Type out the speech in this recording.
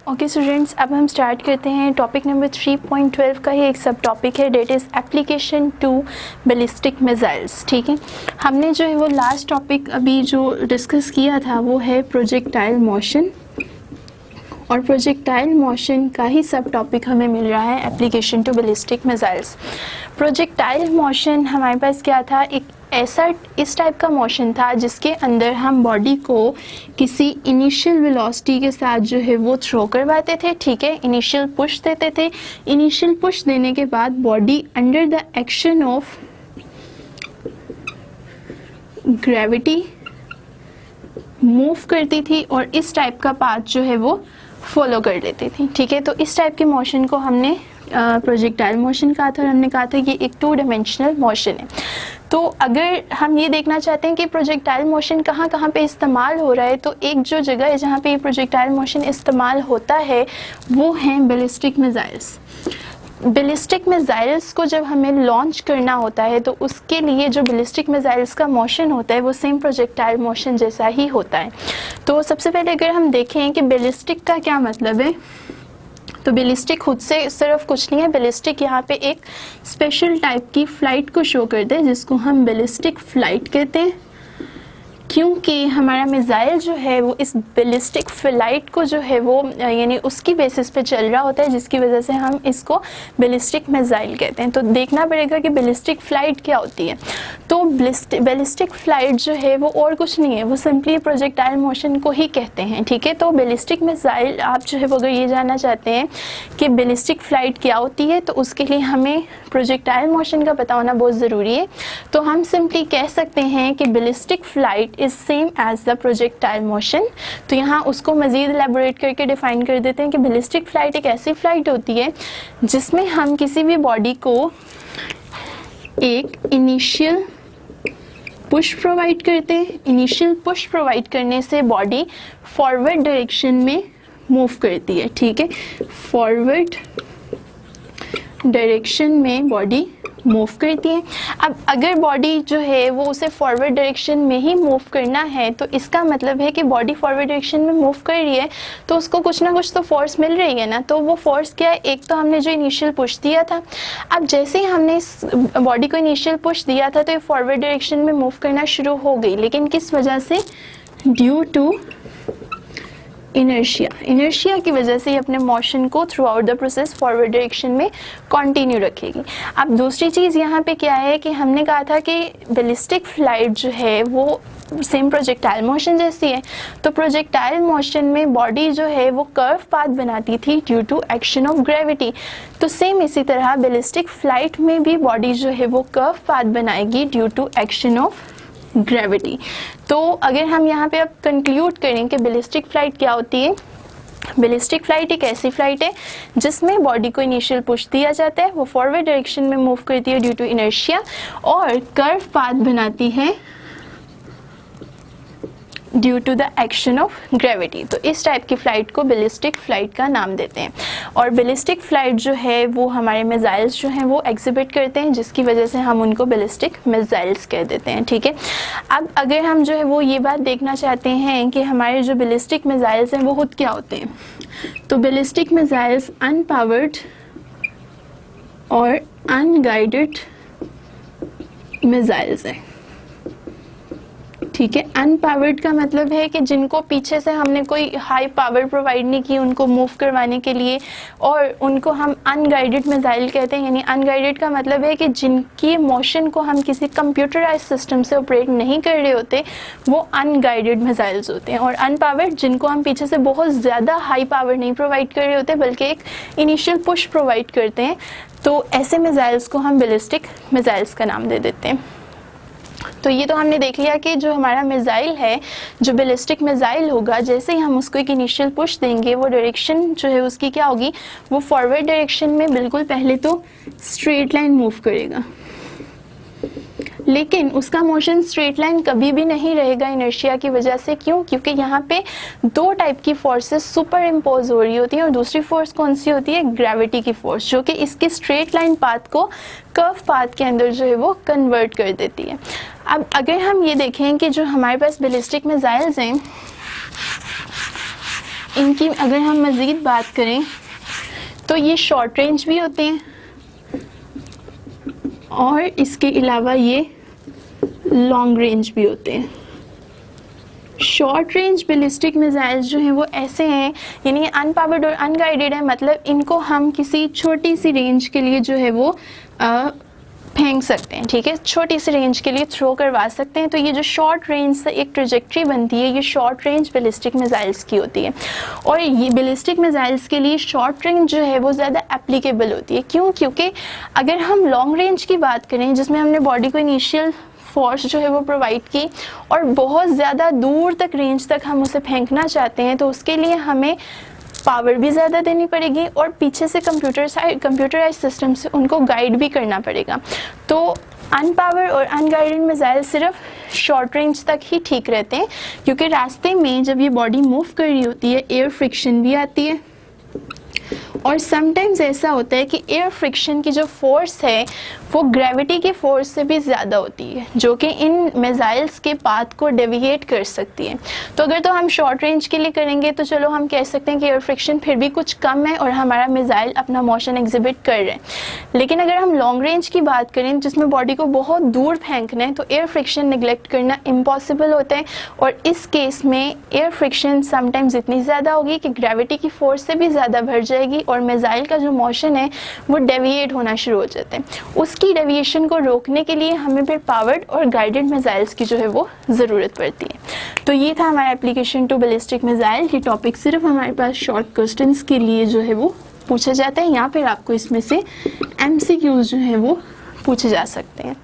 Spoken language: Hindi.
ओके स्टूडेंट्स, अब हम स्टार्ट करते हैं टॉपिक नंबर 3.12 का ही एक सब टॉपिक है, that is application to ballistic missiles. ठीक है, हमने जो है वो लास्ट टॉपिक अभी जो डिस्कस किया था वो है प्रोजेक्टाइल मोशन, और प्रोजेक्टाइल मोशन का ही सब टॉपिक हमें मिल रहा है application to ballistic missiles. Projectile motion हमारे पास क्या था, एक ऐसा इस टाइप का मोशन था जिसके अंदर हम बॉडी को किसी इनिशियल वेलोसिटी के साथ जो है वो थ्रो करवाते थे। ठीक है, इनिशियल पुश देते थे। इनिशियल पुश देने के बाद body under the action of gravity move करती थी और इस टाइप का पाथ जो है वो फॉलो कर लेती थी। ठीक है, तो इस टाइप के मोशन को हमने प्रोजेक्टाइल मोशन कहा था और हमने कहा था कि एक 2 डायमेंशनल मोशन है। तो अगर हम ये देखना चाहते हैं कि प्रोजेक्टाइल मोशन कहाँ कहाँ पे इस्तेमाल हो रहा है, तो एक जो जगह है जहाँ पे ये प्रोजेक्टाइल मोशन इस्तेमाल होता है वो है बैलिस्टिक मिसाइल्स। बैलिस्टिक मिसाइल्स को जब हमें लॉन्च करना होता है तो उसके लिए जो बैलिस्टिक मिसाइल्स का मोशन होता है वो सेम प्रोजेक्टाइल मोशन जैसा ही होता है। तो सबसे पहले अगर हम देखें कि बैलिस्टिक का क्या मतलब है, तो बैलिस्टिक खुद से सिर्फ कुछ नहीं है। बैलिस्टिक यहाँ पे एक स्पेशल टाइप की फ़्लाइट को शो करते हैं जिसको हम बैलिस्टिक फ़्लाइट कहते हैं, क्योंकि हमारा मिसाइल जो है वो इस बैलिस्टिक फ़्लाइट को जो है वो यानी उसकी बेसिस पे चल रहा होता है, जिसकी वजह से हम इसको बैलिस्टिक मिसाइल कहते हैं। तो देखना पड़ेगा कि बैलिस्टिक फ़्लाइट क्या होती है। तो बैलिस्टिक फ़्लाइट जो है वो और कुछ नहीं है, वो सिंपली प्रोजेक्टाइल मोशन को ही कहते हैं। ठीक है, तो बैलिस्टिक मिसाइल आप जो है वो अगर ये जानना चाहते हैं कि बैलिस्टिक फ़्लाइट क्या होती है तो उसके लिए हमें प्रोजेक्टाइल मोशन का पता होना बहुत ज़रूरी है। तो हम सिंपली कह सकते हैं कि ballistic flight is same as the projectile motion. तो यहाँ उसको मज़ीद एलेबोरेट करके डिफ़ाइन कर देते हैं कि बैलिस्टिक फ़्लाइट एक ऐसी फ़्लाइट होती है जिसमें हम किसी भी बॉडी को एक इनिशियल पुश प्रोवाइड करते हैं। इनिशियल पुश प्रोवाइड करने से बॉडी फॉरवर्ड डायरेक्शन में मूव करती है। ठीक है, फॉरवर्ड डायरेक्शन में बॉडी मूव करती है। अब अगर बॉडी जो है वो उसे फॉरवर्ड डायरेक्शन में ही मूव करना है तो इसका मतलब है कि बॉडी फॉरवर्ड डायरेक्शन में मूव कर रही है तो उसको कुछ ना कुछ तो फोर्स मिल रही है ना। तो वो फोर्स क्या है, एक तो हमने जो इनिशियल पुश दिया था, अब जैसे ही हमने इस बॉडी को इनिशियल पुश दिया था तो ये फॉरवर्ड डायरेक्शन में मूव करना शुरू हो गई, लेकिन किस वजह से, ड्यू टू इनर्शिया की वजह से ये अपने मोशन को through out the process forward direction में कंटिन्यू रखेगी। अब दूसरी चीज़ यहाँ पे क्या है कि हमने कहा था कि बैलिस्टिक फ़्लाइट जो है वो सेम प्रोजेक्टाइल मोशन जैसी है। तो प्रोजेक्टाइल मोशन में बॉडी जो है वो कर्व पाथ बनाती थी due to action of gravity. तो सेम इसी तरह बैलिस्टिक फ़्लाइट में भी बॉडी जो है वो कर्व पाथ बनाएगी due to action of gravity. तो अगर हम यहाँ पे अब कंक्लूड करें कि बैलिस्टिक फ़्लाइट क्या होती है, बैलिस्टिक फ़्लाइट एक ऐसी फ़्लाइट है जिसमें बॉडी को इनिशियल पुश दिया जाता है, वो फॉरवर्ड डायरेक्शन में मूव करती है ड्यू टू इनर्शिया और कर्व पाथ बनाती है due to the action of gravity. तो इस टाइप की फ़्लाइट को बैलिस्टिक फ़्लाइट का नाम देते हैं। और बैलिस्टिक फ़्लाइट जो है वो हमारे मिसाइल्स जो हैं वो एग्जिबिट करते हैं, जिसकी वजह से हम उनको बैलिस्टिक मिसाइल्स कह देते हैं। ठीक है, अब अगर हम जो है वो ये बात देखना चाहते हैं कि हमारे जो बैलिस्टिक मिसाइल्स हैं वो खुद क्या होते हैं, तो बैलिस्टिक मिसाइल्स अनपावर्ड और अनगाइडेड मिसाइल्स हैं। ठीक है, अनपावर्ड का मतलब है कि जिनको पीछे से हमने कोई हाई पावर प्रोवाइड नहीं की उनको मूव करवाने के लिए, और उनको हम अनगाइडेड मिसाइल कहते हैं। यानी अनगाइडेड का मतलब है कि जिनकी मोशन को हम किसी कंप्यूटराइज सिस्टम से ऑपरेट नहीं कर रहे होते, वो अनगाइडेड मिसाइल्स होते हैं। और अनपावर्ड जिनको हम पीछे से बहुत ज़्यादा हाई पावर नहीं प्रोवाइड कर रहे होते बल्कि एक इनिशियल पुश प्रोवाइड करते हैं, तो ऐसे मिसाइल्स को हम बैलिस्टिक मिसाइल्स का नाम दे देते हैं। तो ये तो हमने देख लिया कि जो हमारा मिसाइल है, जो बैलिस्टिक मिसाइल होगा, जैसे ही हम उसको एक इनिशियल पुश देंगे वो डायरेक्शन जो है उसकी क्या होगी, वो फॉरवर्ड डायरेक्शन में बिल्कुल पहले तो स्ट्रेट लाइन मूव करेगा, लेकिन उसका मोशन स्ट्रेट लाइन कभी भी नहीं रहेगा इनर्शिया की वजह से। क्यों? क्योंकि यहाँ पे 2 टाइप की फोर्सेस सुपर इम्पोज हो रही होती हैं, और दूसरी फोर्स कौन सी होती है, ग्रेविटी की फोर्स, जो कि इसके स्ट्रेट लाइन पाथ को कर्व पाथ के अंदर जो है वो कन्वर्ट कर देती है। अब अगर हम ये देखें कि जो हमारे पास बैलिस्टिक मिसाइल्स हैं इनकी अगर हम मज़ीद बात करें तो ये शॉर्ट रेंज भी होते हैं और इसके अलावा ये लॉन्ग रेंज भी होते हैं। शॉर्ट रेंज बैलिस्टिक मिसाइल्स जो हैं वो ऐसे हैं, यानी अनपावर्ड और अनगाइडेड है, मतलब इनको हम किसी छोटी सी रेंज के लिए जो है वो फेंक सकते हैं, ठीक है, छोटी सी रेंज के लिए थ्रो करवा सकते हैं। तो ये जो शॉर्ट रेंज से एक ट्रेजेक्ट्री बनती है, ये शॉर्ट रेंज बैलिस्टिक मिसाइल्स की होती है। और ये बैलिस्टिक मिसाइल्स के लिए शॉर्ट रेंज जो है वो ज़्यादा एप्लीकेबल होती है। क्यों? क्योंकि अगर हम लॉन्ग रेंज की बात करें, जिसमें हमने बॉडी को इनिशियल फोर्स जो है वो प्रोवाइड की और बहुत ज़्यादा दूर तक रेंज तक हम उसे फेंकना चाहते हैं, तो उसके लिए हमें पावर भी ज़्यादा देनी पड़ेगी और पीछे से कंप्यूटराइज सिस्टम से उनको गाइड भी करना पड़ेगा। तो अनपावर और अनगाइडेड मिसाइल सिर्फ शॉर्ट रेंज तक ही ठीक रहते हैं, क्योंकि रास्ते में जब ये बॉडी मूव कर रही होती है एयर फ्रिक्शन भी आती है और समटाइम्स ऐसा होता है कि एयर फ्रिक्शन की जो फोर्स है वो ग्रेविटी की फोर्स से भी ज़्यादा होती है, जो कि इन मिसाइल्स के पाथ को डेविएट कर सकती है। तो अगर तो हम शॉर्ट रेंज के लिए करेंगे तो चलो हम कह सकते हैं कि एयर फ्रिक्शन फिर भी कुछ कम है और हमारा मिसाइल अपना मोशन एग्जिबिट कर रहे हैं। लेकिन अगर हम लॉन्ग रेंज की बात करें जिसमें बॉडी को बहुत दूर फेंकना है, तो एयर फ्रिक्शन निगलेक्ट करना इम्पॉसिबल होता है और इस केस में एयर फ्रिक्शन समटाइम्स इतनी ज़्यादा होगी कि ग्रेविटी की फोर्स से भी ज़्यादा बढ़ जाएगी और मिसाइल का जो मोशन है वो डेविएट होना शुरू हो जाता है। उसकी डेविएशन को रोकने के लिए हमें फिर पावर्ड और गाइडेड मिसाइल्स की जो है वो ज़रूरत पड़ती है। तो ये था हमारा एप्लीकेशन टू बैलिस्टिक मिसाइल। ये टॉपिक सिर्फ हमारे पास शॉर्ट क्वेश्चंस के लिए जो है वो पूछा जाता है, यहाँ पर आपको इसमें से MCQs जो है वो पूछे जा सकते हैं।